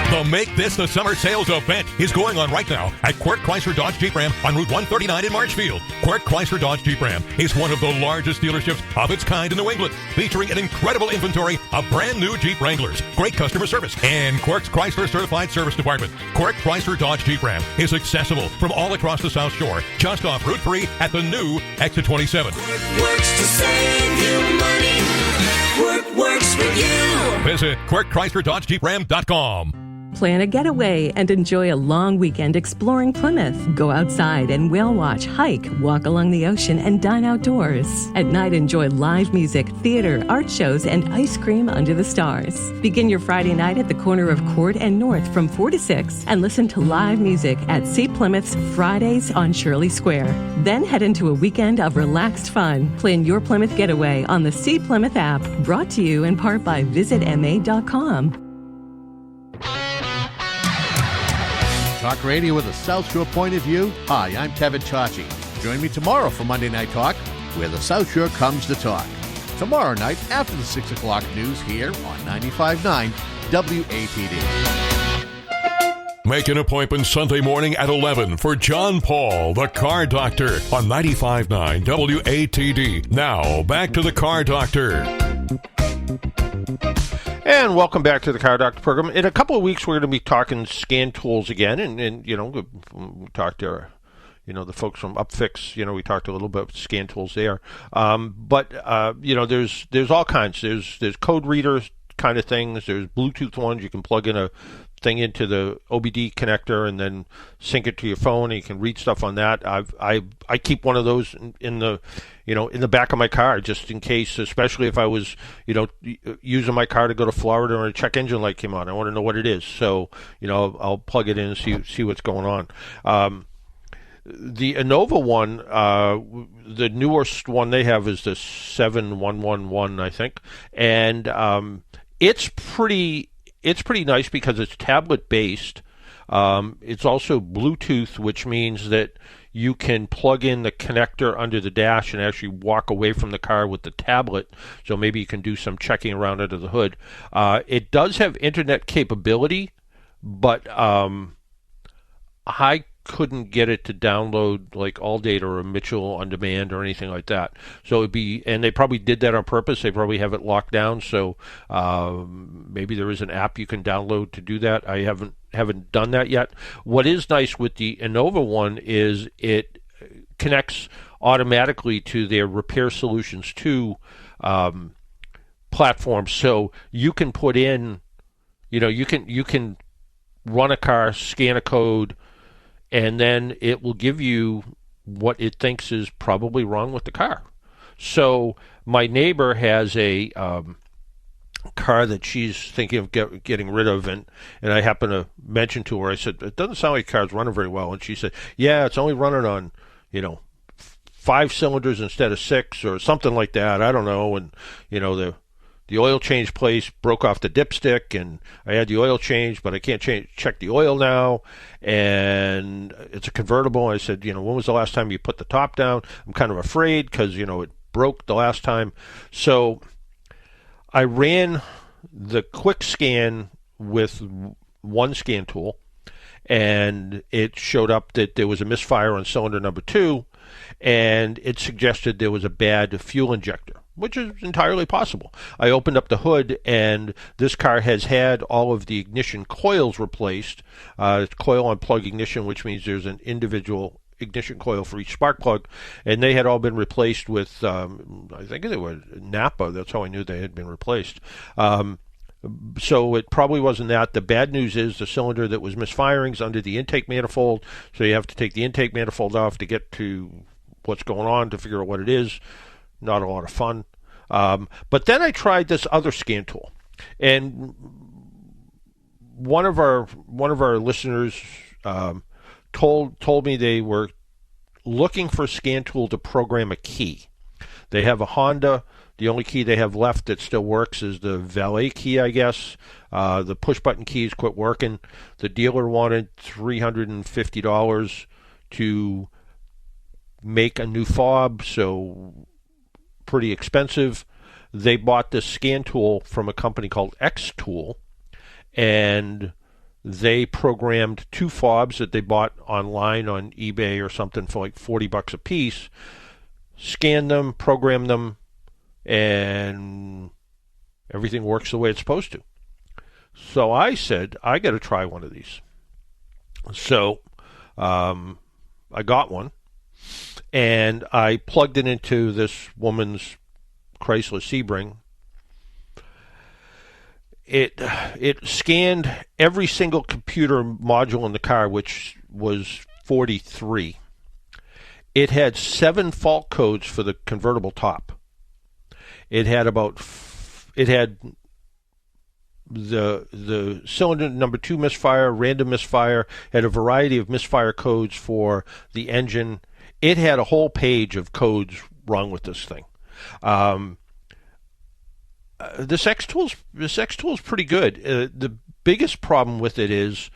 The Make This the Summer sales event is going on right now at Quirk Chrysler Dodge Jeep Ram on Route 139 in Marshfield. Quirk Chrysler Dodge Jeep Ram is one of the largest dealerships of its kind in New England, featuring an incredible inventory of brand new Jeep Wranglers, great customer service, and Quirk's Chrysler Certified Service Department. Quirk Chrysler Dodge Jeep Ram is accessible from all across the South Shore, just off Route 3 at the new Exit 27. Quirk works to save you money. Quirk works for you. Visit QuirkChryslerDodgeJeepRam.com. Plan a getaway and enjoy a long weekend exploring Plymouth. Go outside and whale watch, hike, walk along the ocean, and dine outdoors. At night, enjoy live music, theater, art shows, and ice cream under the stars. Begin your Friday night at the corner of Court and North from 4 to 6 and listen to live music at See Plymouth's Fridays on Shirley Square. Then head into a weekend of relaxed fun. Plan your Plymouth getaway on the See Plymouth app, brought to you in part by VisitMA.com. Talk radio with a South Shore point of view. Hi, I'm Kevin Tachi. Join me tomorrow for Monday Night Talk, where the South Shore comes to talk. Tomorrow night after the 6 o'clock news here on 95.9 WATD. Make an appointment Sunday morning at 11 for John Paul, the Car Doctor, on 95.9 WATD. Now, back to the Car Doctor. And welcome back to the Car Doctor program. In a couple of weeks, we're going to be talking scan tools again. And we talked to the folks from Upfix, we talked a little bit about scan tools there. But there's all kinds. There's code readers kind of things. There's Bluetooth ones. You can plug in a thing into the OBD connector and then sync it to your phone, and you can read stuff on that. I keep one of those in the back of my car, just in case, especially if I was using my car to go to Florida and a check engine light came on. I want to know what it is, so I'll plug it in and see what's going on. The Innova one, the newest one they have is the 7111, I think, and it's pretty nice because it's tablet based. It's also Bluetooth, which means that you can plug in the connector under the dash and actually walk away from the car with the tablet. So maybe you can do some checking around under the hood. It does have internet capability, but I couldn't get it to download like All Data or Mitchell on Demand or anything like that. So and they probably did that on purpose. They probably have it locked down. So maybe there is an app you can download to do that. I haven't done that yet. What is nice with the Innova one is it connects automatically to their Repair Solutions 2 platform. So you can put in, you can run a car, scan a code, and then it will give you what it thinks is probably wrong with the car. So my neighbor has a car that she's thinking of getting rid of, and I happened to mention to her, I said, it doesn't sound like the car's running very well. And she said, yeah, it's only running on, 5 cylinders instead of 6 or something like that. I don't know. And, the oil change place broke off the dipstick, and I had the oil change, but I can't check the oil now, and it's a convertible. I said, when was the last time you put the top down? I'm kind of afraid because, it broke the last time. So I ran the quick scan with one scan tool, and it showed up that there was a misfire on cylinder number 2, and it suggested there was a bad fuel injector, which is entirely possible. I opened up the hood, and this car has had all of the ignition coils replaced. It's coil on plug ignition, which means there's an individual ignition coil for each spark plug, and they had all been replaced with, I think they were Napa. That's how I knew they had been replaced. So it probably wasn't that. The bad news is the cylinder that was misfiring is under the intake manifold, so you have to take the intake manifold off to get to what's going on to figure out what it is. Not a lot of fun. But then I tried this other scan tool, and one of our listeners told me they were looking for a scan tool to program a key. They have a Honda. The only key they have left that still works is the valet key, I guess. The push-button keys quit working. The dealer wanted $350 to make a new fob, so pretty expensive. They bought this scan tool from a company called X Tool, and they programmed 2 fobs that they bought online on eBay or something for like $40 a piece, scanned them, programmed them, and everything works the way it's supposed to. So I said, I got to try one of these. So I got one, and I plugged it into this woman's Chrysler Sebring. It scanned every single computer module in the car, which was 43. It had 7 fault codes for the convertible top. It had the cylinder number 2 misfire, random misfire, had a variety of misfire codes for the engine. It had a whole page of codes wrong with this thing. This X tool is pretty good. The biggest problem with it is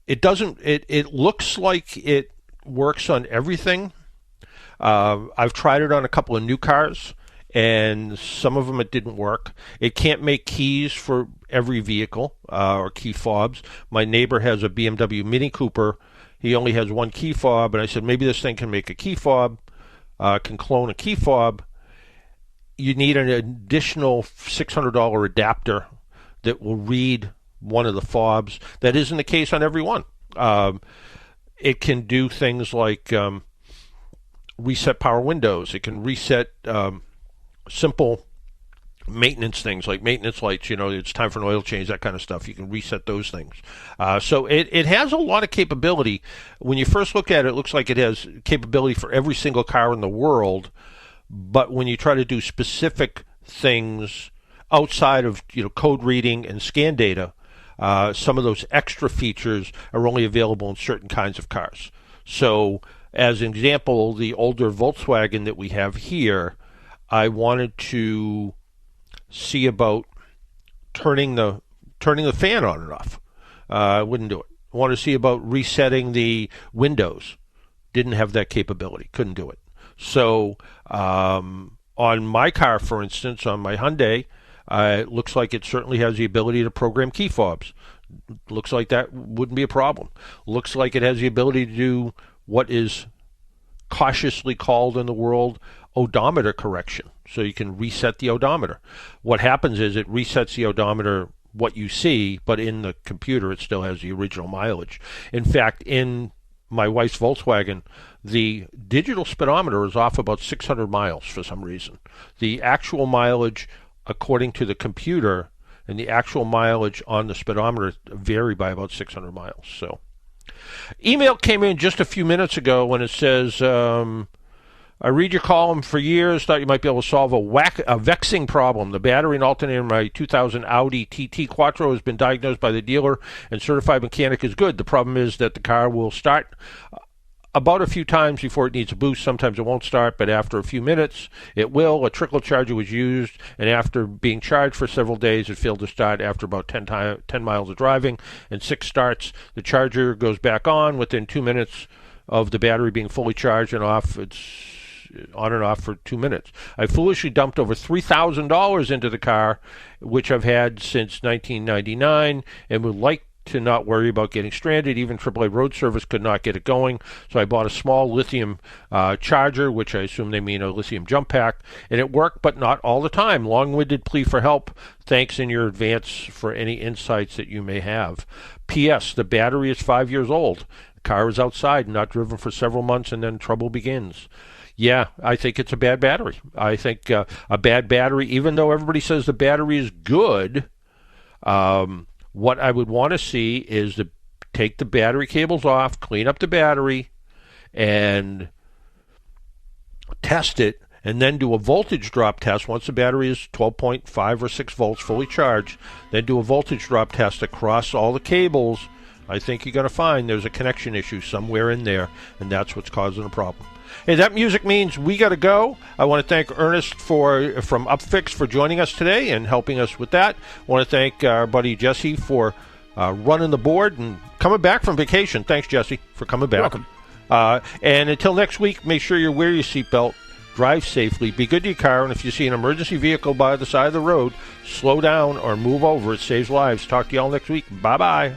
it looks like it works on everything. I've tried it on a couple of new cars, and some of them it didn't work. It can't make keys for every vehicle or key fobs. My neighbor has a BMW Mini Cooper. He only has one key fob, and I said maybe this thing can make a key fob, can clone a key fob. You need an additional $600 adapter that will read one of the fobs. That isn't the case on every one. It can do things like reset power windows. It can reset simple maintenance things like maintenance lights. It's time for an oil change, that kind of stuff. You can reset those things. So it has a lot of capability. When you first look at it, it looks like it has capability for every single car in the world. But when you try to do specific things outside of code reading and scan data, some of those extra features are only available in certain kinds of cars. So, as an example, the older Volkswagen that we have here, I wanted to see about turning the fan on and off. I wouldn't do it. I wanted to see about resetting the windows. Didn't have that capability. Couldn't do it. So on my car, for instance, on my Hyundai, it looks like it certainly has the ability to program key fobs. Looks like that wouldn't be a problem. Looks like it has the ability to do what is cautiously called in the world odometer correction. So you can reset the odometer. What happens is it resets the odometer what you see, but in the computer it still has the original mileage. In fact, in my wife's Volkswagen, the digital speedometer is off about 600 miles for some reason. The actual mileage, according to the computer, and the actual mileage on the speedometer vary by about 600 miles. So, email came in just a few minutes ago when it says, I read your column for years, thought you might be able to solve a vexing problem. The battery and alternator in my 2000 Audi TT Quattro has been diagnosed by the dealer and certified mechanic is good. The problem is that the car will start about a few times before it needs a boost. Sometimes it won't start, but after a few minutes it will. A trickle charger was used, and after being charged for several days, it failed to start after about 10 miles of driving and 6 starts. The charger goes back on within 2 minutes of the battery being fully charged and off. It's on and off for 2 minutes. I foolishly dumped over $3,000 into the car, which I've had since 1999, and would like to not worry about getting stranded. Even AAA road service could not get it going. So I bought a small lithium charger, which I assume they mean a lithium jump pack, and it worked, but not all the time. Long-winded plea for help. Thanks in your advance for any insights that you may have. P.S. The battery is 5 years old. The car is outside, not driven for several months, and then trouble begins. Yeah, I think it's a bad battery. I think a bad battery, even though everybody says the battery is good, what I would want to see is to take the battery cables off, clean up the battery, and test it, and then do a voltage drop test once the battery is 12.5 or 6 volts fully charged. Then do a voltage drop test across all the cables. I think you're going to find there's a connection issue somewhere in there, and that's what's causing the problem. Hey, that music means we got to go. I want to thank Ernest from Upfix for joining us today and helping us with that. I want to thank our buddy Jesse for running the board and coming back from vacation. Thanks, Jesse, for coming back. You're welcome. And until next week, make sure you wear your seatbelt, drive safely, be good to your car, and if you see an emergency vehicle by the side of the road, slow down or move over. It saves lives. Talk to you all next week. Bye-bye.